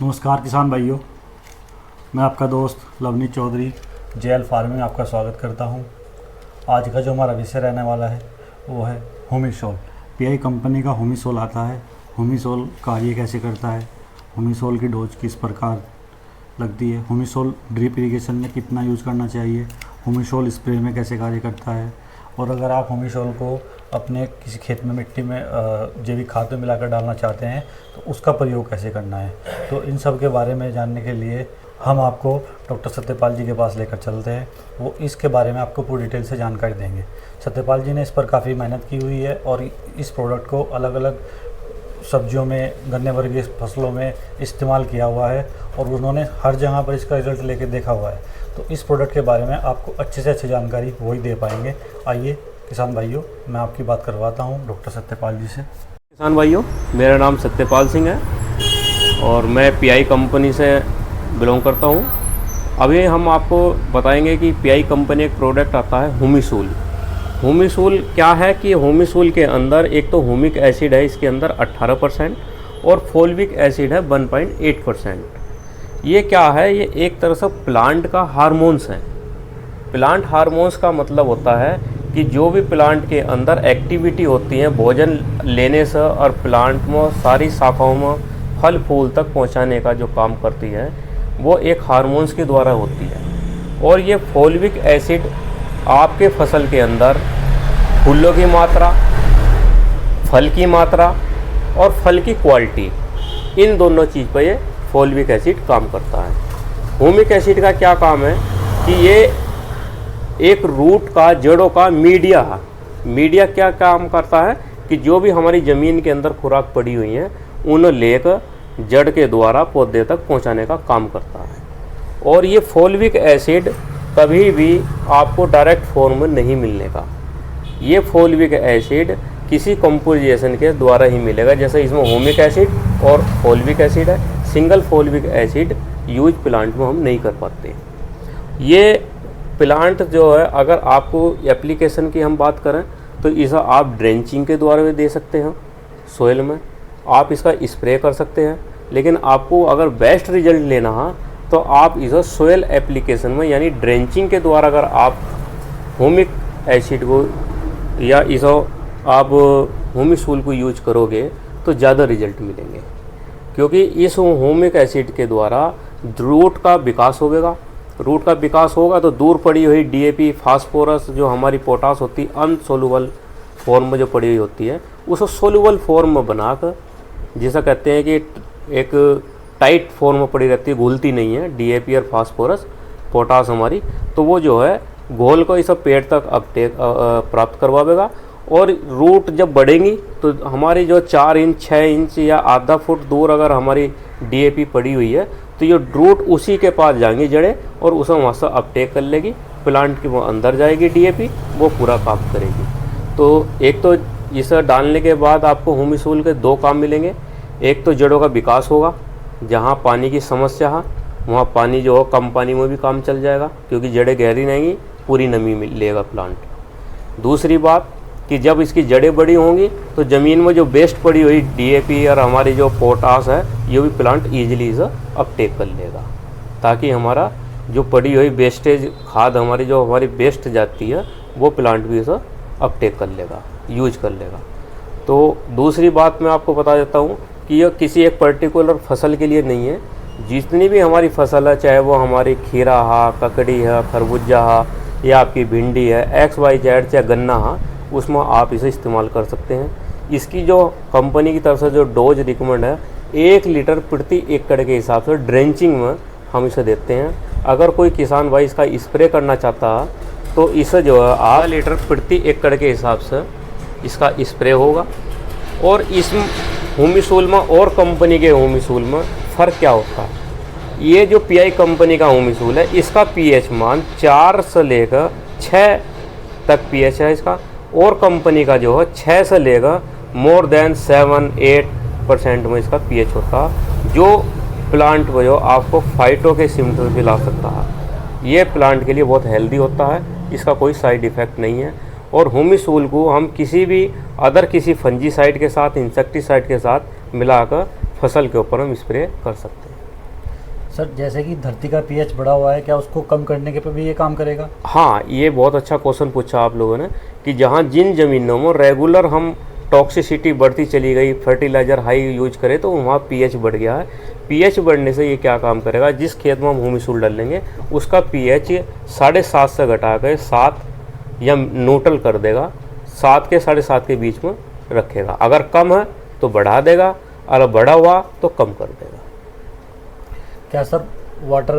नमस्कार किसान भाइयों, मैं आपका दोस्त लवनी चौधरी जेएल फार्मिंग में आपका स्वागत करता हूं। आज का जो हमारा विषय रहने वाला है वो है हुमिसोल। पीआई कंपनी का हुमिसोल आता है। हुमिसोल कार्य कैसे करता है, हुमिसोल की डोज किस प्रकार लगती है, हुमिसोल ड्रिप इरिगेशन में कितना यूज़ करना चाहिए, हुमिसोल स्प्रे में कैसे कार्य करता है, और अगर आप हुमिसोल को अपने किसी खेत में मिट्टी में जैविक खाद में मिलाकर डालना चाहते हैं तो उसका प्रयोग कैसे करना है। तो इन सब के बारे में जानने के लिए हम आपको डॉक्टर सत्यपाल जी के पास लेकर चलते हैं। वो इसके बारे में आपको पूरी डिटेल से जानकारी देंगे। सत्यपाल जी ने इस पर काफ़ी मेहनत की हुई है और इस प्रोडक्ट को अलग अलग सब्जियों में, गन्ने वर्गीय फसलों में इस्तेमाल किया हुआ है और उन्होंने हर जगह पर इसका रिजल्ट लेके देखा हुआ है। तो इस प्रोडक्ट के बारे में आपको अच्छे से अच्छी जानकारी वही दे पाएंगे। आइए किसान भाइयों, मैं आपकी बात करवाता हूँ डॉक्टर सत्यपाल जी से। किसान भाइयों, मेरा नाम सत्यपाल सिंह है और मैं पीआई कंपनी से बिलोंग करता हूँ। अभी हम आपको बताएंगे कि पीआई कंपनी एक प्रोडक्ट आता है हुमिसोल। हुमिसोल क्या है कि हुमिसोल के अंदर एक तो हुमिक एसिड है, इसके अंदर 18% और फोल्विक एसिड है 1.8%। ये क्या है, ये एक तरह से प्लांट का हार्मोन्स है। प्लांट हार्मोन्स का मतलब होता है कि जो भी प्लांट के अंदर एक्टिविटी होती है भोजन लेने से और प्लांट में सारी शाखाओं में फल फूल तक पहुंचाने का जो काम करती है वो एक हार्मोन्स के द्वारा होती है। और ये फोल्विक एसिड आपके फसल के अंदर फूलों की मात्रा, फल की मात्रा और फल की क्वालिटी, इन दोनों चीज़ पर ये फोल्विक एसिड काम करता है। हुमिक एसिड का क्या काम है कि ये एक रूट का, जड़ों का मीडिया क्या काम करता है कि जो भी हमारी ज़मीन के अंदर खुराक पड़ी हुई है उन्हें लेकर जड़ के द्वारा पौधे तक पहुंचाने का काम करता है। और ये फोल्विक एसिड कभी भी आपको डायरेक्ट फॉर्म में नहीं मिलने का। ये फोल्विक एसिड किसी कंपोजिशन के द्वारा ही मिलेगा। जैसे इसमें हुमिक एसिड और फोल्विक एसिड है, single folic acid use plant में हम नहीं कर पाते। ये प्लांट जो है, अगर आपको एप्लीकेशन की हम बात करें तो इसे आप ड्रेंचिंग के द्वारा भी दे सकते हैं, सोयल में आप इसका स्प्रे कर सकते हैं। लेकिन आपको अगर बेस्ट रिजल्ट लेना है तो आप इसे सोयल एप्लीकेशन में यानी ड्रेंचिंग के द्वारा अगर आप हुमिक एसिड को या इसे आप हुमिसोल को यूज करोगे तो ज़्यादा रिजल्ट मिलेंगे। क्योंकि इस हुमिक एसिड के द्वारा रूट का विकास होगा। रूट का विकास होगा तो दूर पड़ी हुई डीएपी, फास्फोरस, जो हमारी पोटास होती है अनसोल्यूबल फॉर्म में जो पड़ी हुई होती है, उसे सोल्यूबल फॉर्म में बनाकर, जिसे कहते हैं कि एक टाइट फॉर्म में पड़ी रहती है, घुलती नहीं है डीएपी और फास्फोरस, पोटास हमारी, तो वो जो है घोल को इस पेड़ तक अपटेक प्राप्त करवाएगा। और रूट जब बढ़ेंगी तो हमारी जो 4 इंच 6 इंच या आधा फुट दूर अगर हमारी डीएपी पड़ी हुई है तो ये रूट उसी के पास जाएंगी जड़ें और उसे वहाँ से अपटेक कर लेगी, प्लांट की वो अंदर जाएगी, डीएपी वो पूरा काम करेगी। तो एक तो इसे डालने के बाद आपको हुमिसोल के 2 काम मिलेंगे। एक तो जड़ों का विकास होगा, जहाँ पानी की समस्या है वहाँ पानी जो हो कम पानी में भी काम चल जाएगा क्योंकि जड़ें गहरी रहेंगी, पूरी नमी लेगा प्लांट। दूसरी बात कि जब इसकी जड़ें बड़ी होंगी तो ज़मीन में जो वेस्ट पड़ी हुई डीएपी और हमारी जो पोटास है ये भी प्लांट ईजिली इसे अपटेक कर लेगा, ताकि हमारा जो पड़ी हुई वेस्टेज खाद हमारी जो हमारी वेस्ट जाती है वो प्लांट भी इसे अपटेक कर लेगा, यूज कर लेगा। तो दूसरी बात मैं आपको बता देता हूँ कि यह किसी एक पर्टिकुलर फसल के लिए नहीं है। जितनी भी हमारी फसल है, चाहे वो हमारी खीरा है, ककड़ी है, खरबूजा है या आपकी भिंडी है, XYZ चाहे गन्ना है, उसमें आप इसे इस्तेमाल कर सकते हैं। इसकी जो कंपनी की तरफ से जो डोज रिकमेंड है 1 लीटर प्रति एकड़ के हिसाब से ड्रेंचिंग में हम इसे देते हैं। अगर कोई किसान भाई इसका स्प्रे करना चाहता है तो इसे जो है 8 लीटर प्रति एकड़ के हिसाब से इसका स्प्रे होगा। और इस हुमिसोल में और कंपनी के हुमिसोल में फ़र्क क्या होता है, ये जो पीआई कंपनी का हुमिसोल है इसका पीएच मान 4 से लेकर 6 तक पीएच है इसका, और कंपनी का जो है 6 से लेकर मोर देन 7-8% में इसका पीएच होता है, जो प्लांट को जो आपको फाइटो के सिम्टम्स भी ला सकता है। ये प्लांट के लिए बहुत हेल्दी होता है, इसका कोई साइड इफ़ेक्ट नहीं है। और हुमिसोल को हम किसी भी किसी फंजीसाइड के साथ, इंसेक्टिसाइड के साथ मिलाकर फसल के ऊपर हम स्प्रे कर सकते हैं। सर जैसे कि धरती का पीएच बढ़ा हुआ है, क्या उसको कम करने के पे भी ये काम करेगा? हाँ, ये बहुत अच्छा क्वेश्चन पूछा आप लोगों ने कि जहाँ जिन ज़मीनों में रेगुलर हम टॉक्सिसिटी बढ़ती चली गई, फर्टिलाइज़र हाई यूज करें तो वहाँ पीएच बढ़ गया है। पीएच बढ़ने से ये क्या काम करेगा, जिस खेत में हम ह्यूमिसूल डालेंगे उसका पीएच 7.5 से घटा कर 7 या न्यूट्रल कर देगा, 7 के 7.5 के बीच में रखेगा। अगर कम है तो बढ़ा देगा, अगर बढ़ा हुआ तो कम कर देगा। क्या सर वाटर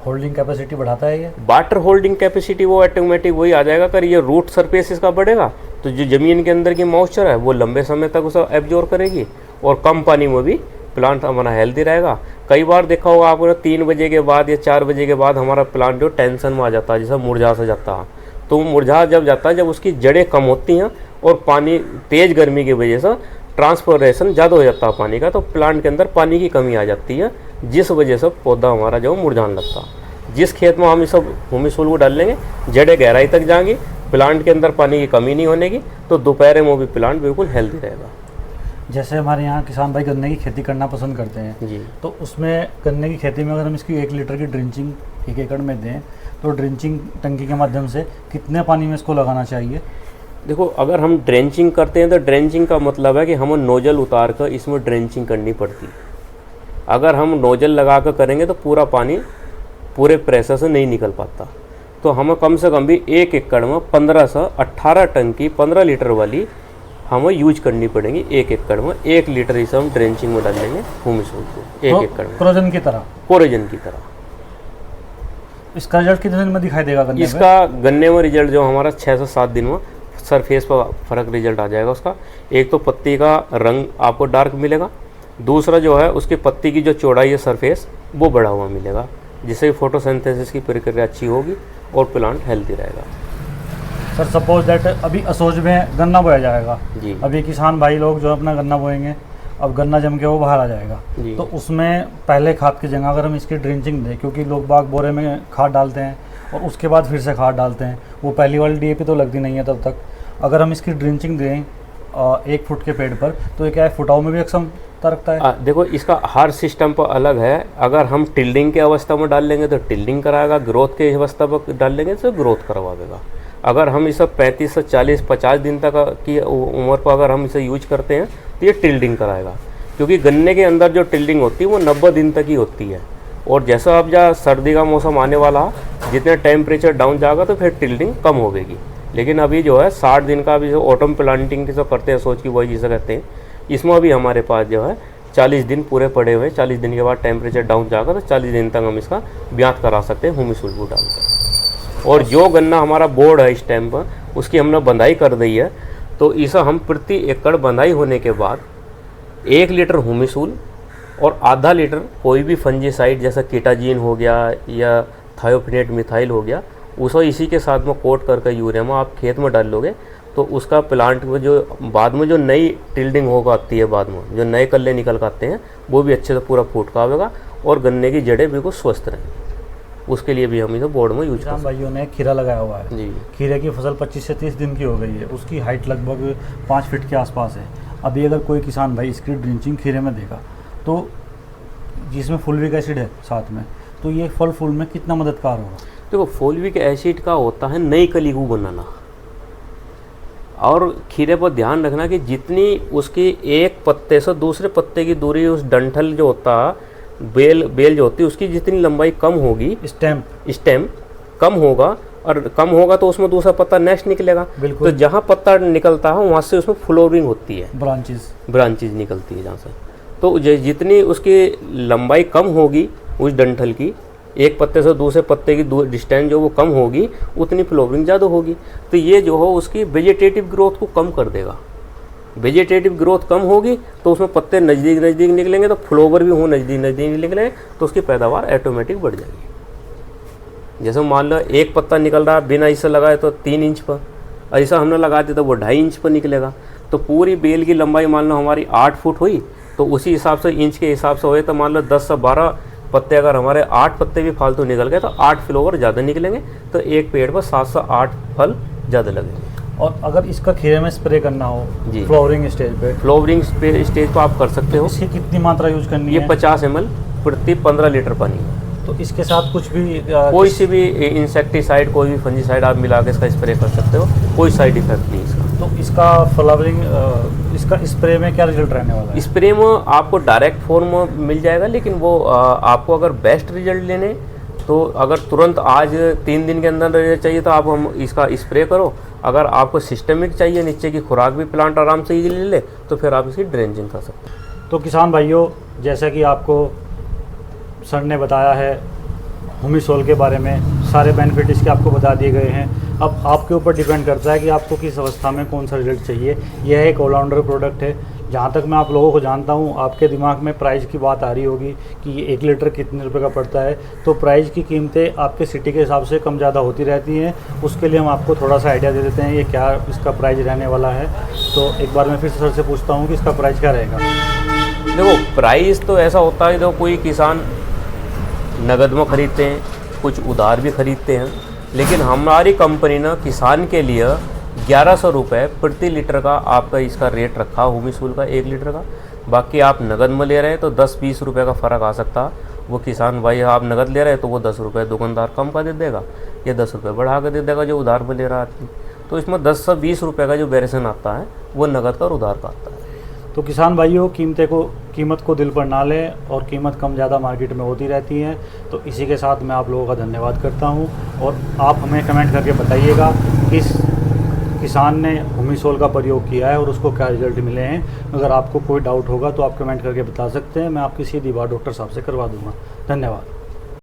होल्डिंग कैपेसिटी बढ़ाता है ये? वाटर होल्डिंग कैपेसिटी वो ऑटोमेटिक वही आ जाएगा। अगर ये रूट सरफेस इसका बढ़ेगा तो जो ज़मीन के अंदर की मॉइस्चर है वो लंबे समय तक उसे एब्जॉर्ब करेगी और कम पानी में भी प्लांट हमारा हेल्दी रहेगा। कई बार देखा होगा आपने 3 बजे के बाद या 4 बजे के बाद हमारा प्लांट जो टेंशन में आ जाता है, जैसे मुरझा सा जाता है। तो मुरझा जब जाता है, जब उसकी जड़ें कम होती हैं और पानी तेज़ गर्मी की वजह से ट्रांसपोरेशन ज़्यादा हो जाता है पानी का, तो प्लांट के अंदर पानी की कमी आ जाती है, जिस वजह से पौधा हमारा जो मुरझाने लगता है। जिस खेत में हम इस सब ह्यूमिसूल को डाल लेंगे, जड़ें गहराई तक जाएंगी, प्लांट के अंदर पानी की कमी नहीं होने की, तो दोपहर में भी प्लांट बिल्कुल हेल्दी रहेगा। जैसे हमारे यहाँ किसान भाई गन्ने की खेती करना पसंद करते हैं जी, तो उसमें गन्ने की खेती में अगर हम इसकी 1 लीटर की ड्रिंचिंग 1 एकड़ में दें तो ड्रिंचिंग टंकी के माध्यम से कितने पानी में इसको लगाना चाहिए? देखो, अगर हम ड्रेंचिंग करते हैं तो ड्रेंचिंग का मतलब है कि हमें नोजल उतार कर इसमें ड्रेंचिंग करनी पड़ती है। अगर हम नोजल लगा कर करेंगे तो पूरा पानी पूरे प्रेशर से नहीं निकल पाता। तो हमें कम से कम भी 1 एकड़ में 15 से 18 टंकी 15 लीटर वाली हमें यूज करनी पड़ेगी। 1 एकड़ में 1 लीटर इसे हम ड्रेंचिंग में डालेंगे ह्यूमिसूल को 1 एकड़ में, कोरोजन की तरह। कोरोजन की तरह। इसका रिजल्ट कितने दिन में दिखाई देगा गन्ने में? इसका गन्ने में रिजल्ट जो हमारा 6 से 7 दिन में सरफेस पर फ़र्क रिजल्ट आ जाएगा उसका। एक तो पत्ती का रंग आपको डार्क मिलेगा, दूसरा जो है उसकी पत्ती की जो चौड़ाई है सरफेस वो बढ़ा हुआ मिलेगा, जिससे फोटोसिंथेसिस की प्रक्रिया अच्छी होगी और प्लांट हेल्दी रहेगा। सर सपोज दैट अभी असोज में गन्ना बोया जाएगा जी, अभी किसान भाई लोग जो अपना गन्ना बोएंगे, अब गन्ना जम के वो बाहर आ जाएगा, जी। तो उसमें पहले खाद की जगह अगर हम इसकी ड्रिंचिंग दें, क्योंकि लोग बाग बोरे में खाद डालते हैं और उसके बाद फिर से खाद डालते हैं, वो पहली वाली डीएपी तो लगती नहीं है तब तक। अगर हम इसकी ड्रिंचिंग दें 1 फुट के पेड़ पर तो ये क्या है, फुटाव में भी अक्षमता रखता है? देखो, इसका हर सिस्टम पर अलग है। अगर हम टिल्डिंग के अवस्था में डाल लेंगे तो टिल्डिंग कराएगा, ग्रोथ के अवस्था पर डाल लेंगे तो ग्रोथ करवा देगा। अगर हम इसे 35 से 40-50 दिन तक की उम्र पर अगर हम इसे यूज करते हैं तो ये टिल्डिंग कराएगा, क्योंकि गन्ने के अंदर जो टिल्डिंग होती है वो 90 दिन तक ही होती है। और जैसा अब जहाँ सर्दी का मौसम आने वाला, जितने टेम्परेचर डाउन जाएगा तो फिर टिल्डिंग कम होगी। लेकिन अभी जो है 60 दिन का अभी जो ऑटम प्लांटिंग जो करते हैं, सोच की वही जिसे कहते हैं, इसमें अभी हमारे पास जो है 40 दिन पूरे पड़े हुए। 40 दिन के बाद टेम्परेचर डाउन जाएगा तो 40 दिन तक हम इसका ब्यात करा सकते हैं ह्यूमिसूल को डालकर। और जो गन्ना हमारा बोर्ड है इस टाइम पर, उसकी हमने बंधाई कर दी है, तो इसे हम प्रति एकड़ बंधाई होने के बाद 1 लीटर ह्यूमिसूल और आधा लीटर कोई भी फंजीसाइड जैसा कीटाजीन हो गया या थायोफिनेट मिथाइल हो गया, उसे इसी के साथ में कोट करके यूरिया में आप खेत में डाल लोगे तो उसका प्लांट में जो बाद में जो नई टिल्डिंग होगा आती है, बाद में जो नए कल्ले निकल कर आते हैं वो भी अच्छे से पूरा फूट का आवेगा और गन्ने की जड़ें बिल्कुल स्वस्थ रहेंगी। उसके लिए भी हम इसे बोर्ड में यूज करते भाइयों ने खीरा लगाया हुआ है जी। खीरे की फसल 25 से 30 दिन की हो गई है, उसकी हाइट लगभग 5 फीट के आसपास है। अभी अगर कोई किसान भाई इसकी ड्रिंचिंग खीरे में देगा तो जिसमें फुलविक एसिड है साथ में, तो ये फल फूल में कितना मददगार होगा? देखो, फुलविक एसिड का होता है नई कली को बनाना, और खीरे पर ध्यान रखना कि जितनी उसकी एक पत्ते से दूसरे पत्ते की दूरी, उस डंठल जो होता है, बेल जो होती है, उसकी जितनी लंबाई कम होगी, स्टेम कम होगा, और कम होगा तो उसमें दूसरा पत्ता नेक्स्ट निकलेगा। तो जहाँ पत्ता निकलता है वहाँ से उसमें फ्लोरिंग होती है, ब्रांचेज निकलती है जहाँ से। तो जितनी उसकी लंबाई कम होगी उस डंठल की, एक पत्ते से दूसरे पत्ते की डिस्टेंस जो वो कम होगी, उतनी फ्लोरिंग ज़्यादा होगी। तो ये जो हो उसकी वेजिटेटिव ग्रोथ को कम कर देगा। वेजिटेटिव ग्रोथ कम होगी तो उसमें पत्ते नज़दीक नज़दीक निकलेंगे, तो फ्लोवर भी हो नज़दीक नज़दीक निकलेंगे, तो उसकी पैदावार ऑटोमेटिक बढ़ जाएगी। जैसे मान लो एक पत्ता निकल रहा है बिना इसे लगाए तो 3 इंच पर, और ऐसा हमने लगा दिया तो वो 2.5 इंच पर निकलेगा। तो पूरी बेल की लंबाई मान लो हमारी 8 फुट हुई, तो उसी हिसाब से इंच के हिसाब से हुए तो मान लो 10 से 12 पत्ते, अगर हमारे 8 पत्ते भी फालतू निकल गए तो 8 फ्लावर ज़्यादा निकलेंगे, तो एक पेड़ पर 7 से 8 फल ज़्यादा लगेंगे। और अगर इसका खीरे में स्प्रे करना हो जी, फ्लावरिंग स्टेज पे आप कर सकते हो। इसकी कितनी मात्रा यूज करनी है? ये 50 ml प्रति 15 लीटर पानी। तो इसके साथ कुछ भी कोई सी भी इंसेक्टिसाइड, कोई भी फंजीसाइड आप मिला के इसका स्प्रे कर सकते हो, कोई साइड इफेक्ट नहीं इसका। तो इसका फ्लावरिंग, इसका स्प्रे में क्या रिजल्ट रहने वाला है? स्प्रे में आपको डायरेक्ट फॉर्म मिल जाएगा, लेकिन वो आपको अगर बेस्ट रिजल्ट लेने तो अगर तुरंत आज 3 दिन के अंदर रिजल्ट चाहिए तो आप हम इसका स्प्रे करो। अगर आपको सिस्टमिक चाहिए, नीचे की खुराक भी प्लांट आराम से ले ले, तो फिर आप इसकी ड्रेंचिंग कर सकते हैं। तो किसान भाइयों, जैसा कि आपको सर ने बताया है हुमिसोल के बारे में, सारे बेनिफिट इसके आपको बता दिए गए हैं। अब आपके ऊपर डिपेंड करता है कि आपको किस अवस्था में कौन सा रिजल्ट चाहिए। यह एक ऑलराउंडर प्रोडक्ट है। जहाँ तक मैं आप लोगों को जानता हूँ, आपके दिमाग में प्राइस की बात आ रही होगी कि ये 1 लीटर कितने रुपए का पड़ता है। तो प्राइस की कीमतें आपके सिटी के हिसाब से कम ज़्यादा होती रहती हैं। उसके लिए हम आपको थोड़ा सा आइडिया दे देते हैं ये क्या इसका प्राइस रहने वाला है। तो एक बार मैं फिर सर से पूछता हूँ कि इसका प्राइस क्या रहेगा। देखो, प्राइस तो ऐसा होता है, देखो कोई किसान नगद में खरीदते हैं, कुछ उधार भी खरीदते हैं, लेकिन हमारी कंपनी ने किसान के लिए 1100 रुपये प्रति लीटर का आपका इसका रेट रखा हुमिसोल का 1 लीटर का। बाकी आप नगद में ले रहे हैं तो 10-20 रुपये का फ़र्क आ सकता है। वो किसान भाई आप नगद ले रहे हैं तो वो 10 रुपये दुकानदार कम का दे देगा, या 10 रुपये बढ़ा कर दे देगा जो उधार में ले रहा आदमी। तो इसमें 10 से 20 रुपये का जो वेरिएशन आता है वो नगद का और उधार का आता है। तो किसान भाइयों, कीमत को दिल पर ना लें, और कीमत कम ज़्यादा मार्केट में होती रहती है। तो इसी के साथ मैं आप लोगों का धन्यवाद करता हूं, और आप हमें कमेंट करके बताइएगा किस किसान ने हुमिसोल का प्रयोग किया है और उसको क्या रिजल्ट मिले हैं। अगर आपको कोई डाउट होगा तो आप कमेंट करके बता सकते हैं, मैं आपकी सीधी बात डॉक्टर साहब से करवा दूंगा। धन्यवाद।